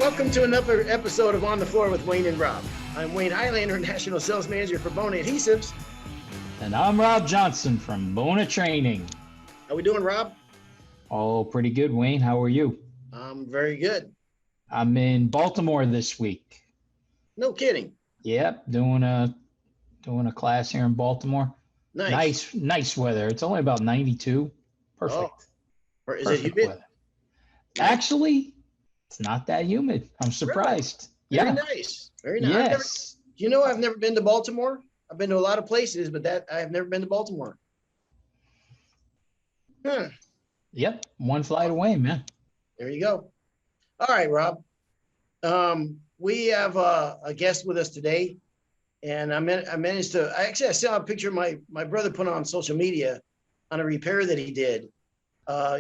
Welcome to another episode of On the Floor with Wayne and Rob. I'm Wayne Highlander, National Sales Manager for Bondo Adhesives. And I'm Rob Johnson from Bondo Training. How we doing, Rob? Oh, pretty good, Wayne. How are you? I'm very good. I'm in Baltimore this week. No kidding. Yep, doing a class here in Baltimore. Nice weather. It's only about 92. Perfect. Or is Perfect it humid? weather. Actually, it's not that humid. I'm surprised. Really? Yeah. Very nice. Very nice. Yes. I've never been to Baltimore. I've been to a lot of places, but I've never been to Baltimore. Yep. One flight away, man. There you go. All right, Rob. We have a guest with us today, and I saw a picture my brother put on social media on a repair that he did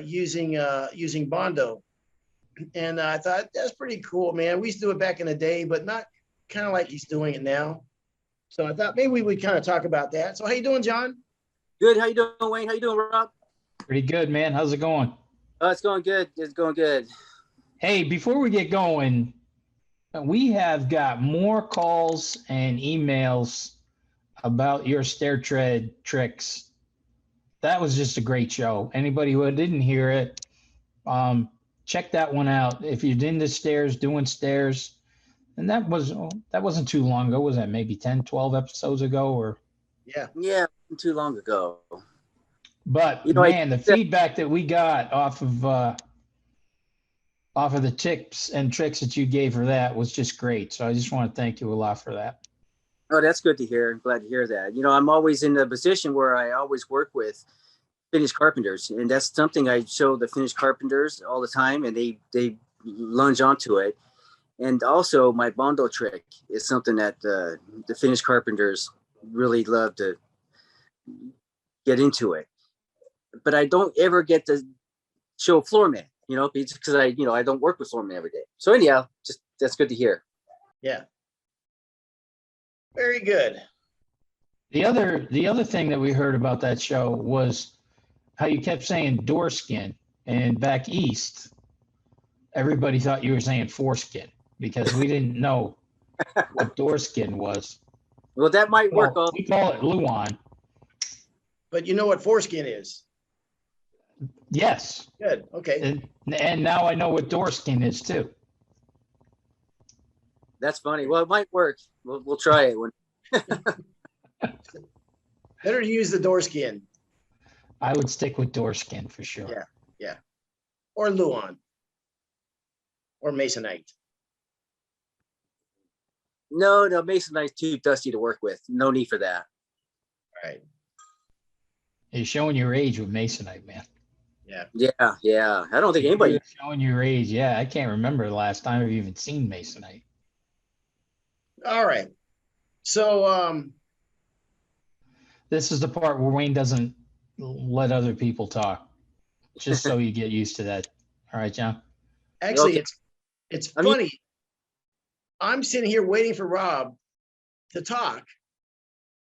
using Bondo. And I thought that's pretty cool, man. We used to do it back in the day, but not kind of like he's doing it now. So I thought maybe we would kind of talk about that. So how you doing, John? Good. How you doing, Wayne? How you doing, Rob? Pretty good, man. How's it going? It's going good. It's going good. Hey, before we get going, we have got more calls and emails about your stair tread tricks. That was just a great show. Anybody who didn't hear it, check that one out. If you're into stairs, doing stairs, and that wasn't too long ago. Was that maybe 10, 12 episodes ago? Or Yeah, too long ago. But man, the feedback that we got off of the tips and tricks that you gave for that was just great. So I just want to thank you a lot for that. Oh, that's good to hear. I'm glad to hear that. I'm always in the position where I always work with finished carpenters, and that's something I show the finished carpenters all the time, and they lunge onto it. And also my Bondo trick is something that the finished carpenters really love to get into it. But I don't ever get to show floor man, because I don't work with floor man every day. So anyhow, just that's good to hear. Yeah. Very good. The other thing that we heard about that show was how you kept saying door skin, and back east, everybody thought you were saying foreskin because we didn't know what door skin was. Well, that might work. We call it Luan. But you know what foreskin is? Yes. Good. Okay. And now I know what door skin is too. That's funny. Well, it might work. We'll try it. Better to use the door skin. I would stick with door skin for sure. Yeah. Or Luan. Or Masonite. No, Masonite's too dusty to work with. No need for that. All right. You're showing your age with Masonite, man. Yeah. I don't think anybody. You're showing your age. Yeah, I can't remember the last time I've even seen Masonite. All right. So this is the part where Wayne doesn't let other people talk, just so you get used to that. All right, John? Actually, Okay. it's funny. I'm sitting here waiting for Rob to talk,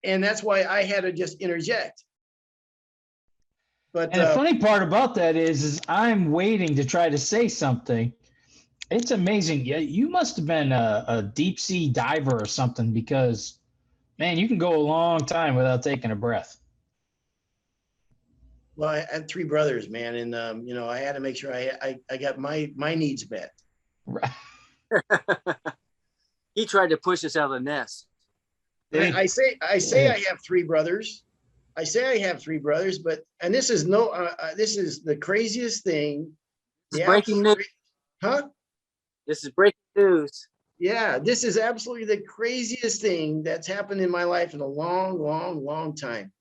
and that's why I had to just interject. But And the funny part about that is I'm waiting to try to say something. It's amazing. Yeah, you must have been a deep sea diver or something, because, man, you can go a long time without taking a breath. well, I had three brothers, man, and I had to make sure I got my needs met. Right. He tried to push us out of the nest. I say I have three brothers. I say I have three brothers, and this is this is the craziest thing. This is breaking news. Huh? This is breaking news. Yeah, this is absolutely the craziest thing that's happened in my life in a long, long, long time.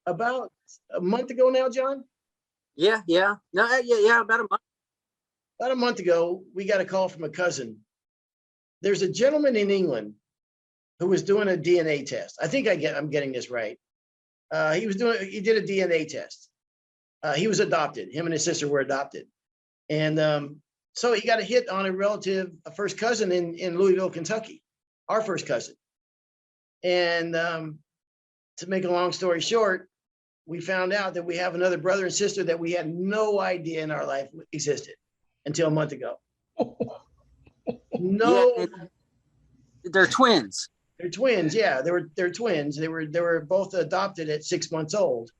About a month ago now, John? Yeah. No, yeah, about a month. About a month ago, we got a call from a cousin. There's a gentleman in England who was doing a DNA test. I think I'm getting this right. He did a DNA test. He was adopted. Him and his sister were adopted. And so he got a hit on a first cousin in Louisville, Kentucky, our first cousin. And to make a long story short, we found out that we have another brother and sister that we had no idea in our life existed until a month ago. No, Yeah, they're twins. they're twins. Yeah, they're twins. They were both adopted at 6 months old,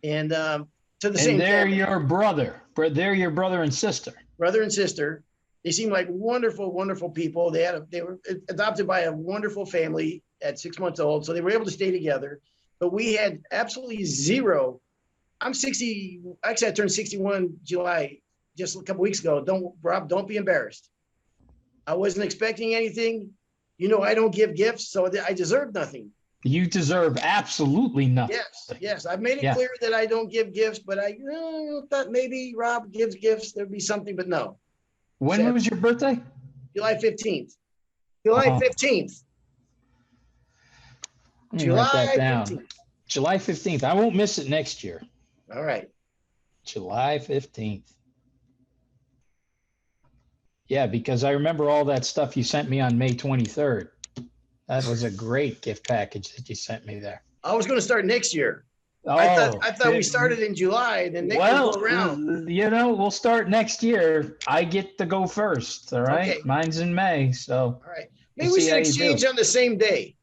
and to the And same they're family, your brother. They're your brother and sister. brother and sister. They seem like wonderful, wonderful people. They were adopted by a wonderful family at 6 months old, so they were able to stay together. But we had absolutely zero. I'm 60. Actually, I turned 61 July just a couple weeks ago. Don't be embarrassed. I wasn't expecting anything. I don't give gifts, so I deserve nothing. You deserve absolutely nothing. Yes. I've made it Yeah. clear that I don't give gifts, but I thought maybe Rob gives gifts. There'd be something, but no. When was your birthday? July 15th. July Oh. 15th. Let me write that July down. 15th. July 15th. I won't miss it next year. All right. July 15th. Yeah, because I remember all that stuff you sent me on May 23rd. That was a great gift package that you sent me there. I was going to start next year. Oh, I thought we started in July and then next year well, go around. we'll start next year. I get to go first. All right. Okay. Mine's in May. So, All right. Maybe we'll we see should how you exchange do. on the same day.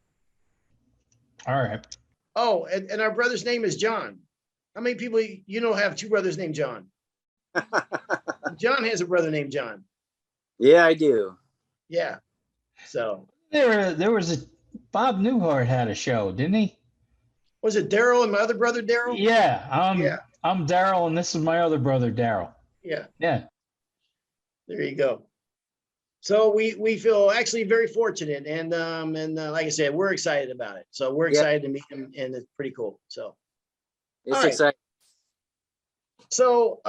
All right. Oh, and our brother's name is John. How many people have two brothers named John? John has a brother named John. Yeah, I do. Yeah. So There was a Bob Newhart had a show, didn't he? was it Daryl and my other brother Daryl? Yeah. Yeah. I'm Daryl, and this is my other brother Daryl. Yeah. Yeah. There you go. So we feel actually very fortunate, and like I said, we're excited about it. So we're excited to meet him, and it's pretty cool. So It's all right. exciting. So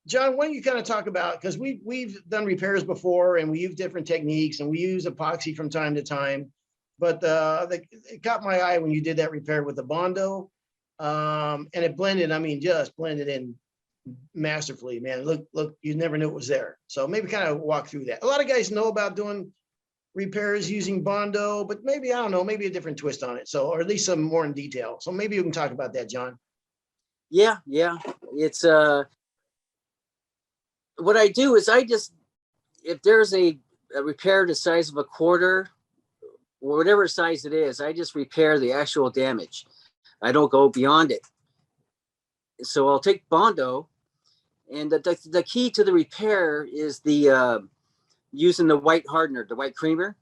John, why don't you kind of talk about, because we've done repairs before, and we use different techniques, and we use epoxy from time to time, but it caught my eye when you did that repair with the Bondo, and it blended. I mean, just blended in masterfully, man. Look, you never knew it was there. So maybe kind of walk through that. A lot of guys know about doing repairs using Bondo, but maybe, I don't know, maybe a different twist on it. So, or at least some more in detail. So maybe you can talk about that, John. Yeah. It's what I do is if there's a repair the size of a quarter, or whatever size it is, I just repair the actual damage. I don't go beyond it. So I'll take Bondo, and the key to the repair is the using the white hardener, the white creamer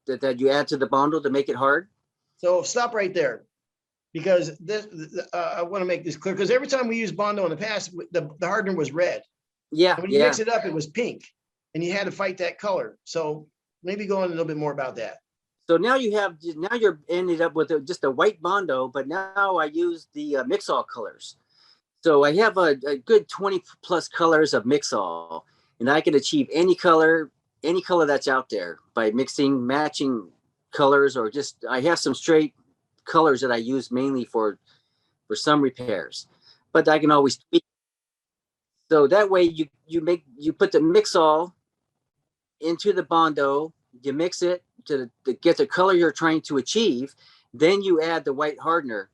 that you add to the Bondo to make it hard. So stop right there, because I want to make this clear, because every time we used Bondo in the past, the hardener was red. Yeah, And when you mix it up, it was pink, and you had to fight that color. So maybe go on a little bit more about that. So now you're ended up with just a white Bondo, but now I use the mix-all colors. So I have a good 20 plus colors of mix-all, and I can achieve any color that's out there by matching colors, or just I have some straight colors that I use mainly for some repairs, but I can always tweak. So that way you put the mix-all into the Bondo, you mix it to get the color you're trying to achieve, then you add the white hardener,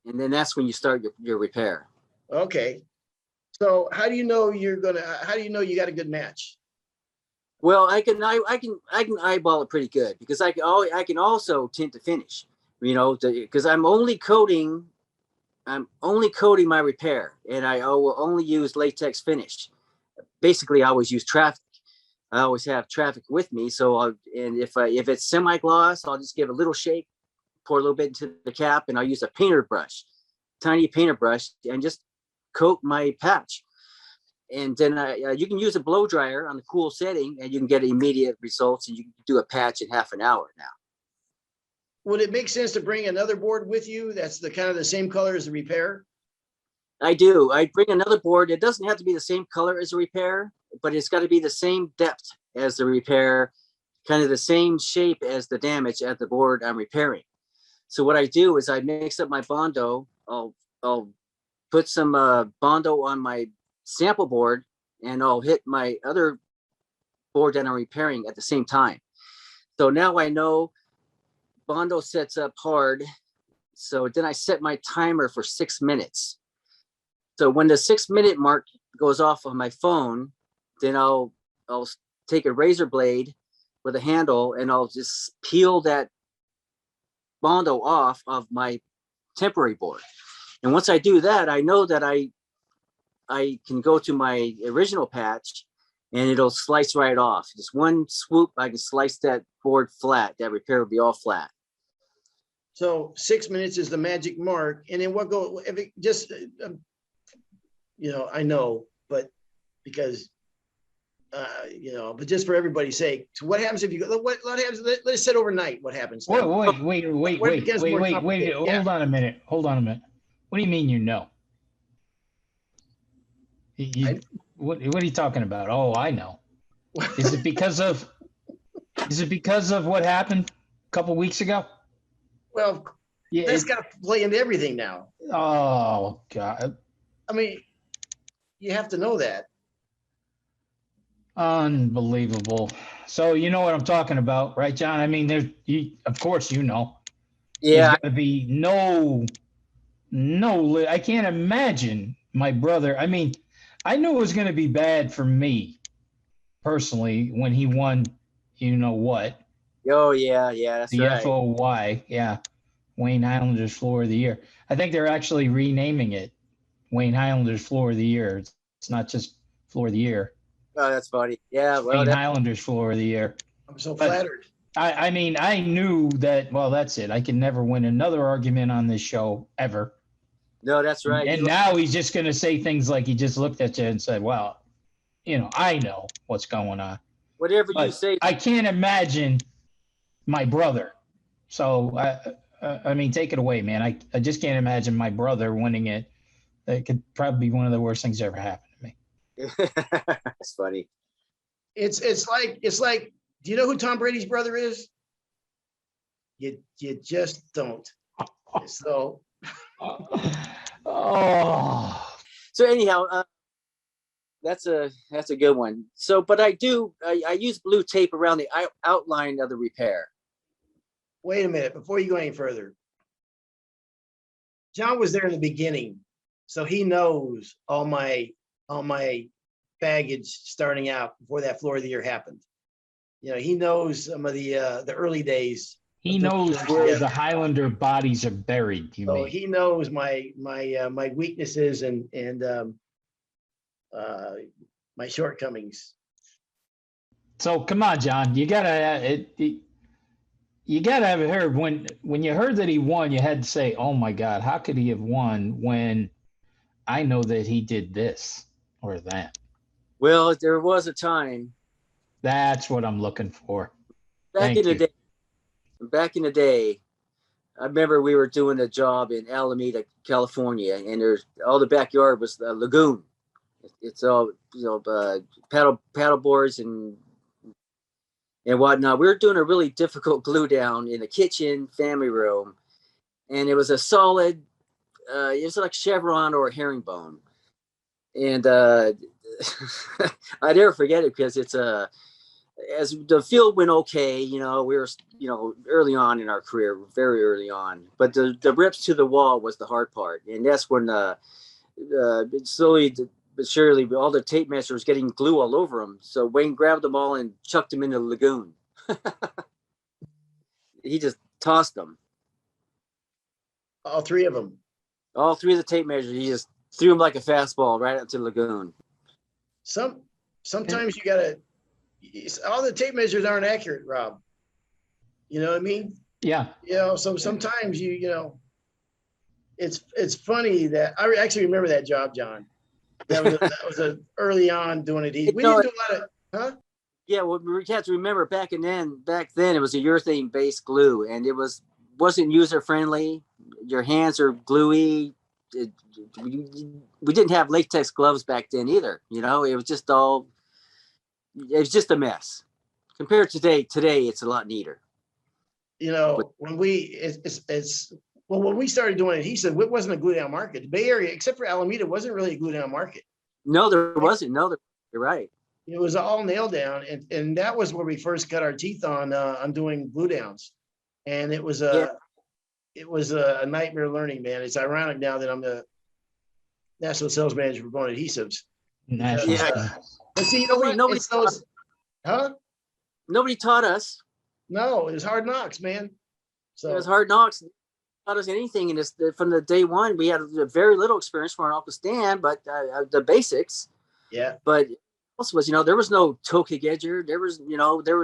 and then that's when you start your repair. Okay. So how do you know you got a good match? Well, I can eyeball it pretty good, because I can also tint to finish, because I'm only coating my repair, and I will only use latex finish. Basically, I always use traffic. I always have traffic with me. So if it's semi-gloss, I'll just give a little shake, pour a little bit into the cap, and I'll use a tiny painter brush, and just coat my patch. And then you can use a blow dryer on the cool setting, and you can get immediate results, and you can do a patch in half an hour now. Would it make sense to bring another board with you that's the kind of the same color as the repair? I do. I bring another board. It doesn't have to be the same color as the repair, but it's got to be the same depth as the repair, kind of the same shape as the damage at the board I'm repairing. So what I do is I mix up my Bondo. I'll put some Bondo on my sample board, and I'll hit my other board that I'm repairing at the same time. So now I know Bondo sets up hard. So then I set my timer for 6 minutes. So when the 6 minute mark goes off on my phone, then I'll take a razor blade with a handle and I'll just peel that Bondo off of my temporary board. And once I do that, I know that I can go to my original patch and it'll slice right off. Just one swoop, I can slice that board flat. That repair will be all flat. So 6 minutes is the magic mark. And then what go, if it just, I know, but because, but just for everybody's sake, so what happens if you go, what happens, let's set overnight, what happens? Wait, Where it gets more wait. complicated. Yeah. Hold on a minute. What do you mean you know? What are you talking about? Oh, I know. Is it because of what happened a couple weeks ago? Well, Yeah, that's got to play into everything now. Oh God. I mean, you have to know that. Unbelievable. So you know what I'm talking about, right, John? I mean, of course you know. Yeah. There's gonna be no, I can't imagine my brother. I mean, I knew it was gonna be bad for me personally when he won, you know what? Oh yeah, that's The right. FOY, yeah. Wayne Highlanders Floor of the Year. I think they're actually renaming it Wayne Highlanders Floor of the Year. It's not just Floor of the Year. Oh, that's funny. Yeah, well, Wayne Highlanders Floor of the Year. I'm so flattered. I mean, I knew that, well, that's it. I can never win another argument on this show ever. no, that's right. And now he's just going to say things like he just looked at you and said, well, I know what's going on. Whatever you But say. I can't imagine my brother. So, I mean, take it away, man. I just can't imagine my brother winning it. It could probably be one of the worst things that ever happened to me. That's funny. It's like, do you know who Tom Brady's brother is? You just don't. So. Oh. So anyhow, that's a good one. So, but I use blue tape around the outline of the repair. Wait a minute, before you go any further. John was there in the beginning, so he knows all my baggage starting out before that Floor of the Year happened. He knows some of the early days. He knows where the Highlander bodies are buried. So he knows my weaknesses and my shortcomings. So come on, John, you gotta have heard when you heard that he won, you had to say, "Oh my God, how could he have won when I know that he did this or that?" Well, there was a time. That's what I'm looking for. Back in the day, I remember we were doing a job in Alameda, California, and all the backyard was a lagoon. It's all paddle boards and whatnot. We were doing a really difficult glue down in the kitchen family room, and it was a solid. It was like chevron or a herringbone, and I never forget it because it's as the field went okay, we were, early on in our career, very early on, but the rips to the wall was the hard part. And that's when slowly but surely all the tape measures was getting glue all over them. So Wayne grabbed them all and chucked them in the lagoon. He just tossed them. All three of them. All three of the tape measures, he just threw them like a fastball right into the lagoon. Sometimes you gotta, all the tape measures aren't accurate, Rob. You know what I mean? Yeah. So sometimes it's funny that I actually remember that job, John. That was a early on doing it. We didn't do a lot of, huh? Yeah, well, we have to remember back then it was a urethane based glue, and it wasn't user friendly. Your hands are gluey. We didn't have latex gloves back then either. It was just a mess. Compared to today it's a lot neater. When we started doing it, he said it wasn't a glue down market. The Bay Area, except for Alameda, wasn't really a glue down market. No, there wasn't. No, you're right. It was all nail down, and that was where we first cut our teeth on doing glue downs, and it was a nightmare learning, man. It's ironic now that I'm the national sales manager for Bondo Adhesives. But see, you know what? Nobody It's those, huh? Nobody taught us. No, it was hard knocks, man. It So was hard knocks. Taught us anything, and it's from the day one. We had very little experience for an off the stand, but the basics. yeah, But also was, there was no toe kick edger. There was,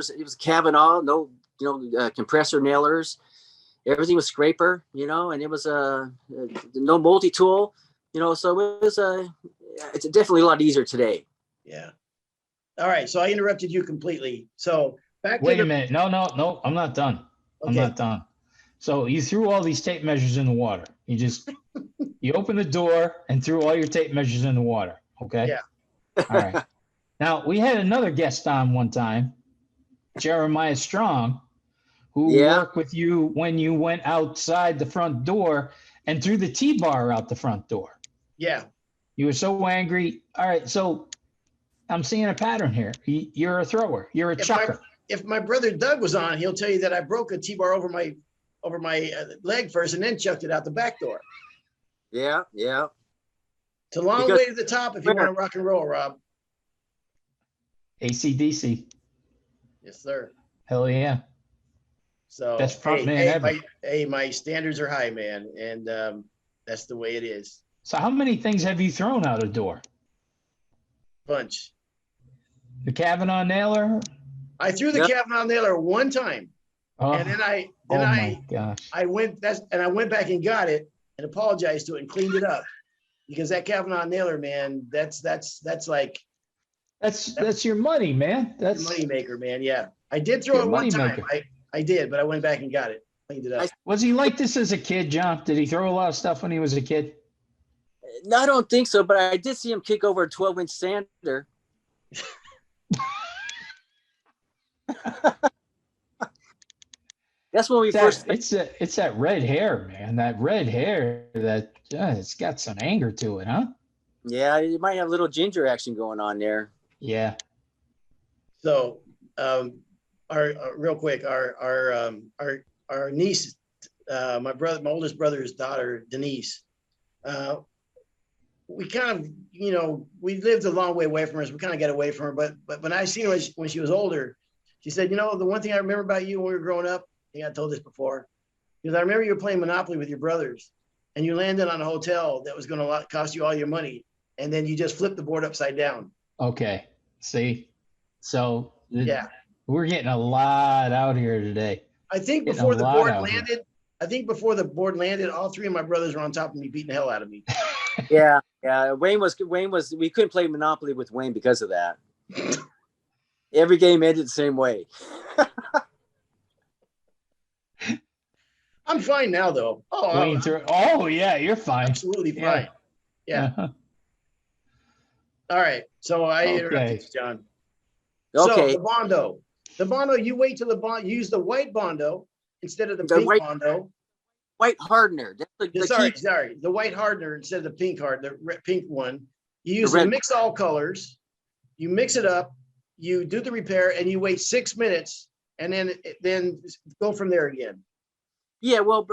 it was Kavanaugh, no, compressor nailers. Everything was scraper, and it was no multi tool, So it was it's definitely a lot easier today. yeah. All right, so I interrupted you completely. So back to Wait a the, minute. No, I'm not done. I'm okay, not done. So you threw all these tape measures in the water. You opened the door and threw all your tape measures in the water. Okay. Yeah. All right. Now we had another guest on one time, Jeremiah Strong, who Yeah. worked with you when you went outside the front door and threw the T-bar out the front door. yeah. You were so angry. All right. So I'm seeing a pattern here. You're a thrower. You're a chucker. If my brother Doug was on, he'll tell you that I broke a T-bar over my leg first and then chucked it out the back door. Yeah. It's a long way to the top if you want to rock and roll, Rob. AC/DC. Yes, sir. Hell yeah. So Best front man ever. my standards are high, man, and that's the way it is. So how many things have you thrown out a door? Bunch. The Kavanaugh nailer? I threw the Kavanaugh nailer one time, Oh, and then I my gosh. I went back and got it and apologized to it and cleaned it up, because that Kavanaugh nailer, man, that's like That's your money, man. That's money maker, man. Yeah, I did throw Your it one time. moneymaker. I did, but I went back and got it, cleaned it up. Was he like this as a kid, John? Did he throw a lot of stuff when he was a kid? No, I don't think so, but I did see him kick over a 12-inch sander. That's when we first. It's that red hair, man. That red hair that it's got some anger to it, huh? Yeah, you might have a little ginger action going on there. Yeah. So, our real quick, our niece, my oldest brother's daughter, Denise, we kind of, we lived a long way away from her, so we kind of got away from her. But when I seen her when she was older, she said, the one thing I remember about you when we were growing up, I think I told this before, because I remember you were playing Monopoly with your brothers, and you landed on a hotel that was going to cost you all your money, and then you just flipped the board upside down. Okay. See, so yeah, we're getting a lot out here today. I think before the board landed, all three of my brothers were on top of me, beating the hell out of me. Yeah. Wayne was. We couldn't play Monopoly with Wayne because of that. Every game ended the same way. I'm fine now, though. Oh yeah, you're fine. Absolutely fine. Yeah. Uh-huh. All right. So I interrupted you, John. Okay. So the Bondo, you wait till you use the white Bondo instead of the pink Bondo. White hardener. Sorry. The white hardener instead of the pink pink one. You use the mix all colors. You mix it up. You do the repair, and you wait 6 minutes, and then go from there again. Yeah, well,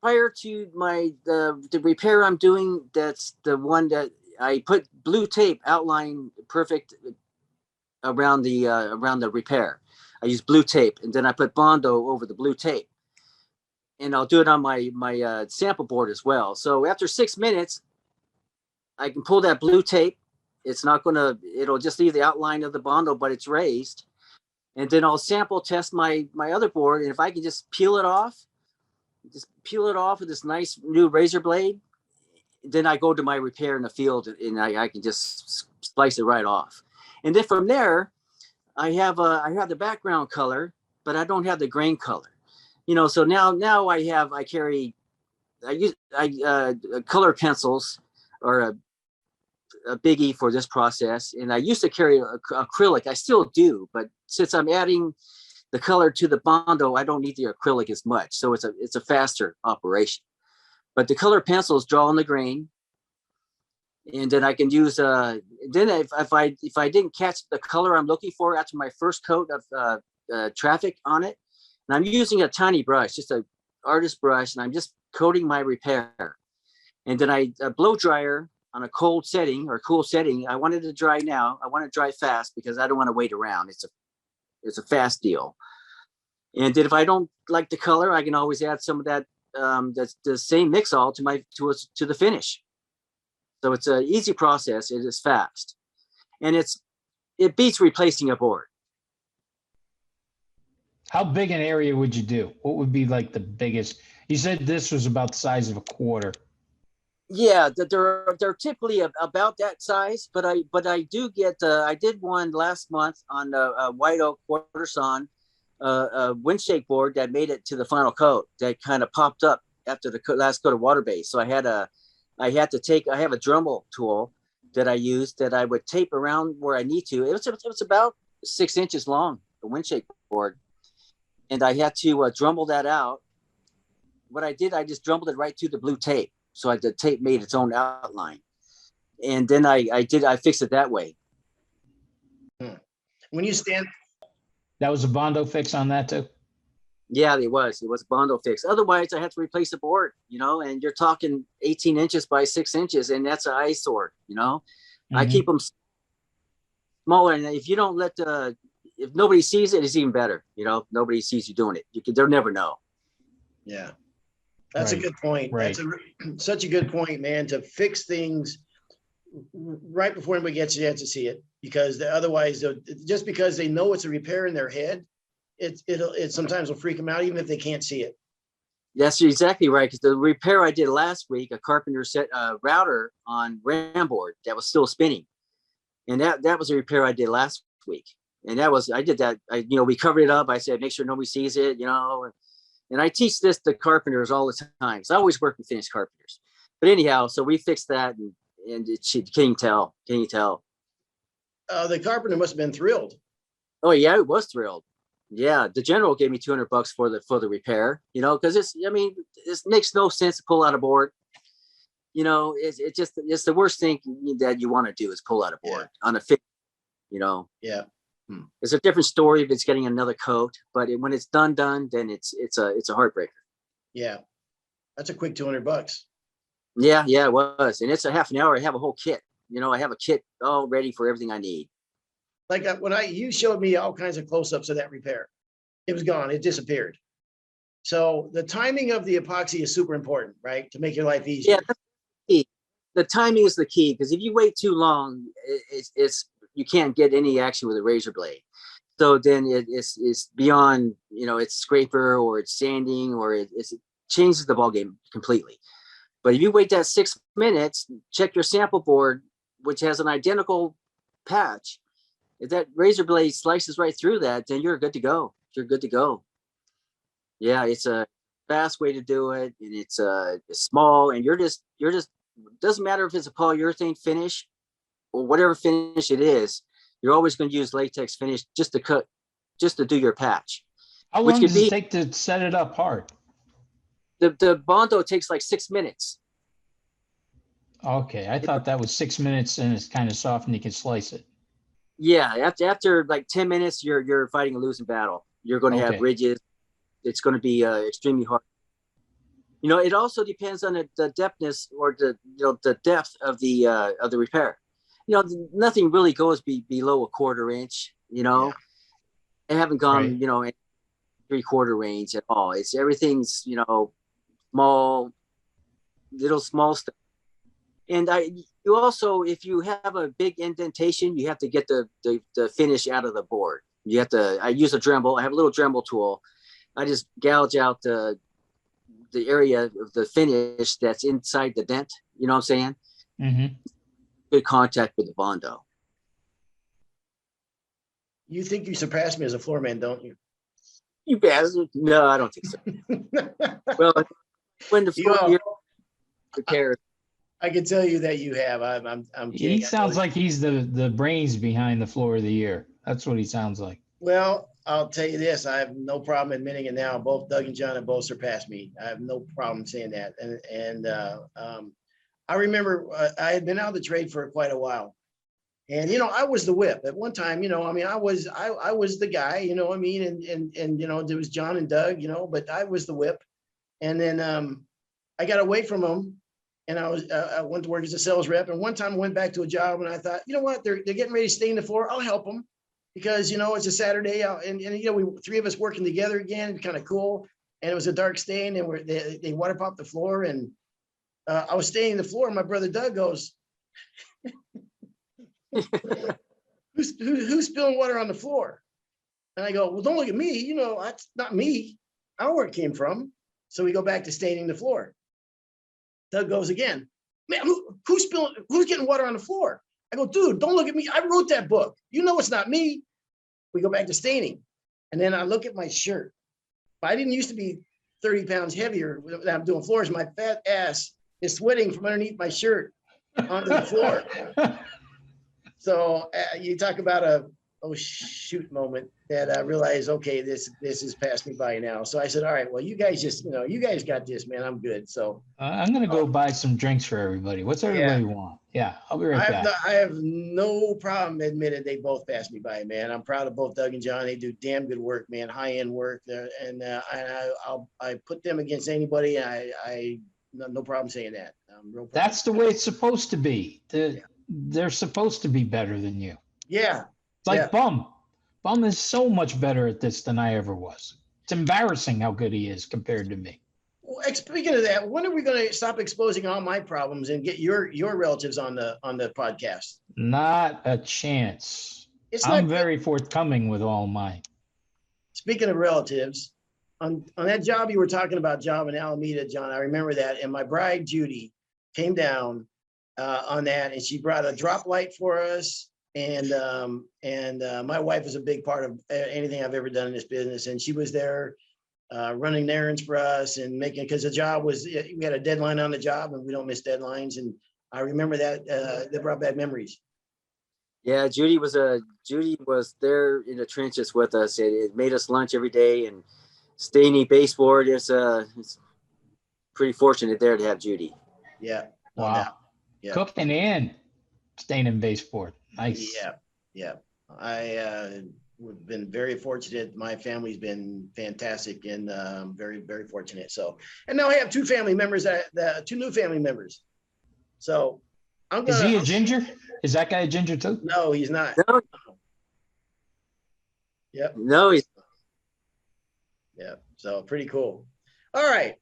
prior to the repair I'm doing, that's the one that I put blue tape outline perfect around the repair. I use blue tape, and then I put Bondo over the blue tape, and I'll do it on my sample board as well. So after 6 minutes, I can pull that blue tape. It'll just leave the outline of the Bondo, but it's raised, and then I'll sample test my other board, and if I can just peel it off with this nice new razor blade, then I go to my repair in the field, and I can just slice it right off. And then from there, I have the background color, but I don't have the grain color. So now I carry color pencils or a biggie for this process. And I used to carry acrylic. I still do, but since I'm adding the color to the Bondo, I don't need the acrylic as much. So it's a faster operation. But the color pencils draw on the grain, and then I can use. Then if I didn't catch the color I'm looking for after my first coat of traffic on it, and I'm using a tiny brush, just a artist brush, and I'm just coating my repair, and then I blow dryer on a cold setting or cool setting. I wanted to dry now. I want to dry fast because I don't want to wait around. It's a fast deal. And then if I don't like the color, I can always add some of that that's the same mix-all to the finish. So it's an easy process. It is fast, and it beats replacing a board. How big an area would you do? What would be like the biggest? You said this was about the size of a quarter. Yeah, they're typically about that size, but I do get I did one last month on a white oak quarter sawn a windshake board that made it to the final coat that kind of popped up after the last coat of water base. So I have a Dremel tool that I use that I would tape around where I need to. It was about 6 inches long, a windshake board, and I had to Dremel that out. What I did, I just Dremelled it right to the blue tape. So the tape made its own outline, and then I fixed it that way. When you stand, That was a Bondo fix on that too? Yeah, it was a Bondo fix. Otherwise, I had to replace the board, and you're talking 18 inches by 6 inches, and that's an eyesore, I keep them smaller, and if you don't if nobody sees it, it's even better. Nobody sees you doing it. They'll never know. Yeah. That's a Right. good point. Right. That's such a good point, man, to fix things right before anybody gets a chance to see it, because otherwise, just because they know it's a repair in their head, it sometimes will freak them out, even if they can't see it. That's exactly right. Because the repair I did last week, a carpenter set a router on ram board that was still spinning, and that was a repair I did last week. And I did that. We covered it up. I said, make sure nobody sees it, And I teach this to carpenters all the time. So I always work with finished carpenters. But anyhow, so we fixed that, and can you tell? Can you tell? The carpenter must have been thrilled. Oh yeah, it was thrilled. Yeah, the general gave me $200 for the repair. Because this makes no sense to pull out a board. It's the worst thing that you want to do is pull out a board on a fit. Yeah. It's a different story if it's getting another coat, but when it's done, then it's a heartbreaker. Yeah. That's a quick $200. Yeah, it was. And it's a half an hour. I have a whole kit. I have a kit all ready for everything I need. Like you showed me all kinds of close-ups of that repair. It was gone. It disappeared. So the timing of the epoxy is super important, right? To make your life easier. Yeah, that's the key. The timing is the key, because if you wait too long, you can't get any action with a razor blade. So then it's beyond, it's scraper or it's sanding or it changes the ballgame completely. But if you wait that 6 minutes, check your sample board, which has an identical patch. If that razor blade slices right through that, then you're good to go. You're good to go. Yeah, it's a fast way to do it, and it's small, and you're just doesn't matter if it's a polyurethane finish or whatever finish it is. You're always going to use latex finish just to do your patch. How long does it take to set it up hard? The Bondo takes like 6 minutes. Okay, I thought that was 6 minutes and it's kind of soft and you can slice it. Yeah, after like 10 minutes, you're fighting a losing battle. You're going to have ridges. It's going to be extremely hard. It also depends on the depthness or the depth of the repair. Nothing really goes below a 1/4 inch. I haven't gone in 3/4 range at all. It's everything's small stuff. And you also, if you have a big indentation, you have to get the finish out of the board. I use a Dremel. I have a little Dremel tool. I just gouge out the area of the finish that's inside the dent. You know what I'm saying? Mm-hmm. Good contact with the Bondo. You think you surpassed me as a floorman, don't you? You bastard. No, I don't think so. Well, when the floor repairs. I can tell you that you have. I'm kidding. He sounds like he's the brains behind the floor of the year. That's what he sounds like. Well, I'll tell you this. I have no problem admitting it now. Both Doug and John have both surpassed me. I have no problem saying that. And I remember I had been out of the trade for quite a while. And, I was the whip at one time, I was the guy, and there was John and Doug, but I was the whip. And then I got away from them. and I went to work as a sales rep. And one time I went back to a job and I thought, you know what, they're getting ready to stain the floor. I'll help them because, you know, it's a Saturday and you know, we three of us working together again, kind of cool. And it was a dark stain and they water popped the floor and I was staining the floor. And my brother Doug goes, who's spilling water on the floor? And I go, well, don't look at me. You know, that's not me. I know where it came from. So we go back to staining the floor. Doug goes again, man, who's getting water on the floor? I go, dude, don't look at me. I wrote that book. You know, it's not me. We go back to staining. And then I look at my shirt. I didn't used to be 30 pounds heavier when I'm doing floors. My fat ass is sweating from underneath my shirt onto the floor. So you talk about a oh shoot moment that I realized, okay, this has passed me by now. So I said, all right, well, you guys just, you know, you guys got this, man. I'm good. So I'm gonna go buy some drinks for everybody. What's everybody want? Yeah, I'll be right back. I have no problem admitting they both passed me by, man. I'm proud of both Doug and John. They do damn good work, man. High end work there, and I put them against anybody. I no problem saying that. That's the way it's supposed to be. They're supposed to be better than you. Yeah. It's like Bum. Bum is so much better at this than I ever was. It's embarrassing how good he is compared to me. Well, speaking of that, when are we going to stop exposing all my problems and get your relatives on the podcast? Not a chance. I'm very forthcoming with all mine. Speaking of relatives, on that job you were talking about, job in Alameda, John, I remember that. And my bride, Judy, came down on that, and she brought a drop light for us. And my wife is a big part of anything I've ever done in this business. And she was there running errands for us and making, because the job was, we had a deadline on the job and we don't miss deadlines. And I remember that that brought back memories. Yeah, Judy was there in the trenches with us. It made us lunch every day and stay in the baseboard. It's pretty fortunate there to have Judy. Yeah. Wow. Yeah. Cooking and staying in baseboard. Nice. Yeah. We've been very fortunate. My family's been fantastic and very, very fortunate. So, and now I have two family members, two new family members. So Is he a ginger? Is that guy a ginger too? No, he's not. No. Yep. No, he's. Yeah. So pretty cool. All right.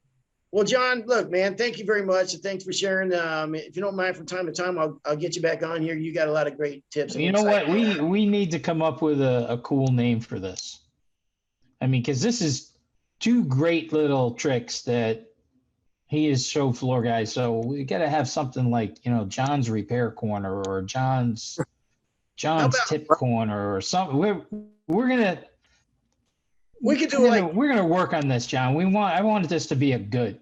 Well, John, look, man, thank you very much. And thanks for sharing. If you don't mind, from time to time, I'll get you back on here. You got a lot of great tips. You know what? We need to come up with a cool name for this. I mean, because this is two great little tricks that he is show floor guy. So we got to have something like, you know, John's Repair Corner or John's Tip Corner or something. We're gonna. We could do we're gonna work on this, John. I want this to be good.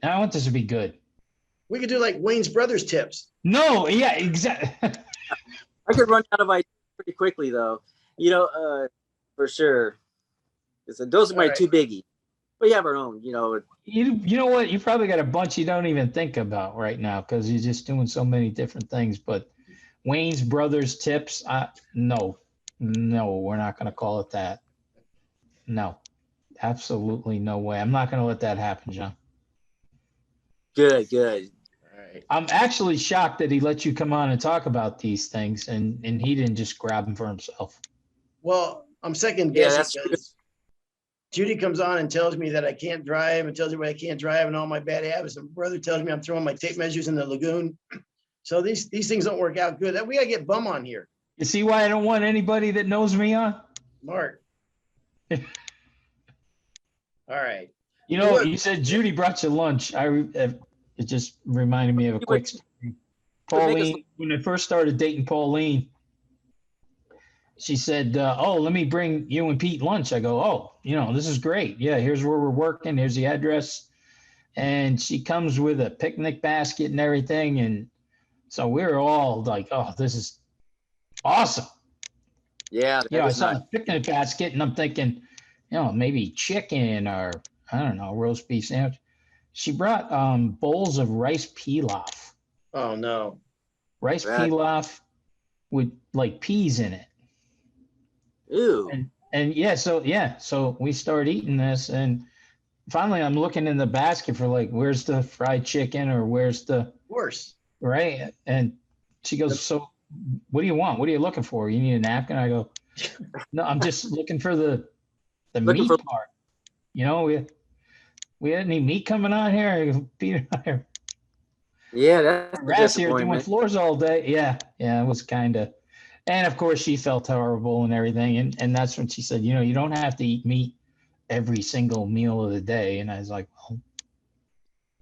We could do like Wayne's Brothers tips. No, yeah, exactly. I could run out of ideas pretty quickly though. You know, for sure. Those are my two biggies. We have our own, you know. You know what? You probably got a bunch you don't even think about right now because you're just doing so many different things. But Wayne's Brothers tips, no, we're not gonna call it that. No. Absolutely no way. I'm not going to let that happen, John. Good. All right. I'm actually shocked that he let you come on and talk about these things and he didn't just grab them for himself. Well, I'm second guessing because Judy comes on and tells me that I can't drive and tells me I can't drive and all my bad habits. And my brother tells me I'm throwing my tape measures in the lagoon. So these things don't work out good. We got to get Bum on here. You see why I don't want anybody that knows me on? Mark. All right. You know, you said Judy brought you lunch. It just reminded me of a quick story. Pauline, when I first started dating Pauline, she said, oh, let me bring you and Pete lunch. I go, oh, you know, this is great. Yeah, here's where we're working. Here's the address. And she comes with a picnic basket and everything. And so we're all like, oh, this is awesome. Yeah. I saw a picnic basket and I'm thinking, you know, maybe chicken or, I don't know, roast beef sandwich. She brought bowls of rice pilaf. Oh, no. Rice pilaf with like peas in it. Ew. And so we started eating this and finally I'm looking in the basket for like, where's the fried chicken or where's the Worse. right? And she goes, so what do you want? What are you looking for? You need a napkin? I go, no, I'm just looking for the Looking meat for- part. You know, we had any meat coming on here? I go, Peter and I are Yeah, that's a grass here doing disappointment. floors all day. Yeah, it was kind of, and of course she felt horrible and everything, and that's when she said, you don't have to eat meat every single meal of the day. And I was like, well,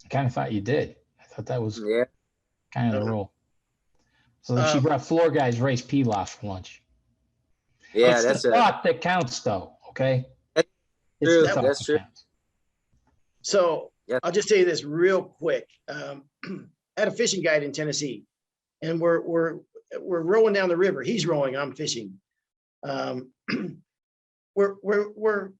I kind of thought you did. I thought that was Yeah, kind of the rule. So then she brought Floor Guys rice pilaf for lunch. yeah, It's that's the thought that counts, though. Okay, That's it's true. the thought That's that true. counts. So Yep. I'll just tell you this real quick. I had a fishing guide in Tennessee, and we're rowing down the river. He's rowing, I'm fishing. We're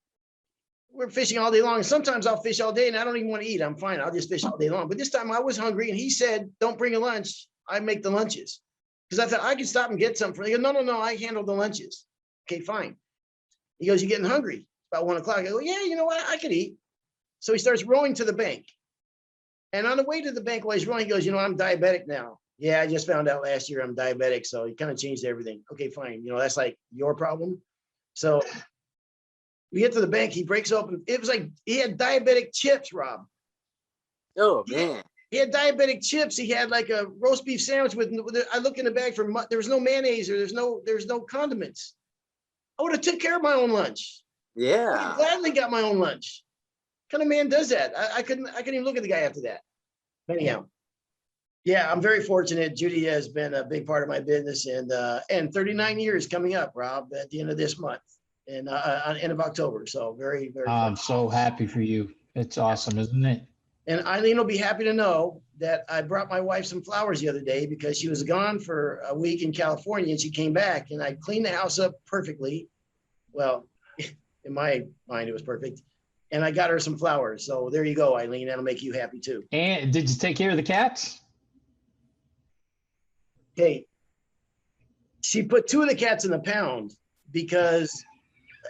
fishing all day long. And sometimes I'll fish all day and I don't even want to eat. I'm fine. I'll just fish all day long. But this time I was hungry, and he said, "Don't bring a lunch. I make the lunches." Because I thought I could stop and get something. He goes, "No, I handle the lunches." Okay, fine. He goes, "You getting hungry?" It's about 1 o'clock. I go, "Yeah, you know what? I could eat." So he starts rowing to the bank. And on the way to the bank while he's rowing, he goes, "I'm diabetic now." "Yeah, I just found out last year I'm diabetic." So he kind of changed everything. Okay, fine. That's like your problem. So we get to the bank. He breaks open. It was like he had diabetic chips, Rob. Oh man. He had diabetic chips. He had like a roast beef sandwich with I looked in the bag for, there was no mayonnaise, or there's no condiments. I would have took care of my own lunch. I Yeah. gladly got my own lunch. What kind of man does that? I couldn't even look at the guy after that. Anyhow, yeah, I'm very fortunate. Judy has been a big part of my business, and 39 years coming up, Rob, at the end of this month, and end of October. So very, very. I'm so happy for you. It's awesome, isn't it? And Eileen will be happy to know that I brought my wife some flowers the other day because she was gone for a week in California, and she came back, and I cleaned the house up perfectly. Well, in my mind, it was perfect. And I got her some flowers. So there you go, Eileen. That'll make you happy too. And did you take care of the cats? Okay. She put 2 of the cats in the pound because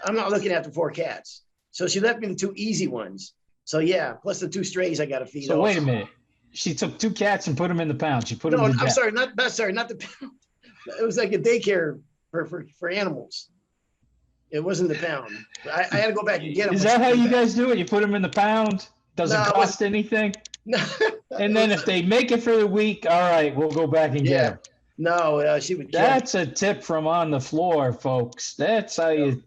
I'm not looking after 4 cats. So she left me the 2 easy ones. So yeah, plus the 2 strays I got to feed. So wait a minute. She took 2 cats and put them in the pound. She put them in the I'm sorry, not the pound. It was like a daycare for animals. It wasn't the pound. I had to go back and get them. Is that how you guys do it? You put them in the pound? Doesn't cost anything? No. And then if they make it for the week, all right, we'll go back and get them. No, she would. That's a tip from On the Floor, folks. That's how you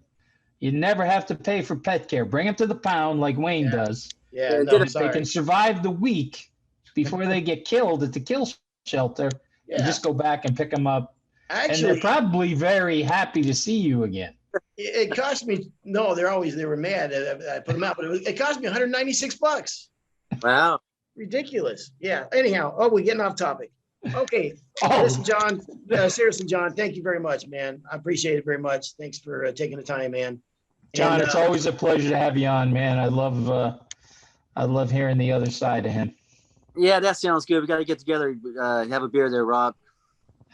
never have to pay for pet care. Bring them to the pound like Wayne does. Yeah, no, I'm They sorry. can survive the week before they get killed at the kill shelter. Yeah. You just go back and pick them up. Actually, and they're probably very happy to see you again. It cost me. No, they were mad. I put them out, but it cost me $196. Wow. Ridiculous. Yeah. Anyhow, we're getting off topic. Okay. Oh. Listen, John. Seriously, John. Thank you very much, man. I appreciate it very much. Thanks for taking the time, man. John, it's always a pleasure to have you on, man. I love hearing the other side of him. Yeah, that sounds good. We got to get together, have a beer there, Rob.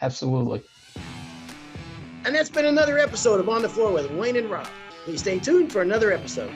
Absolutely. And that's been another episode of On the Floor with Wayne and Rob. Please stay tuned for another episode.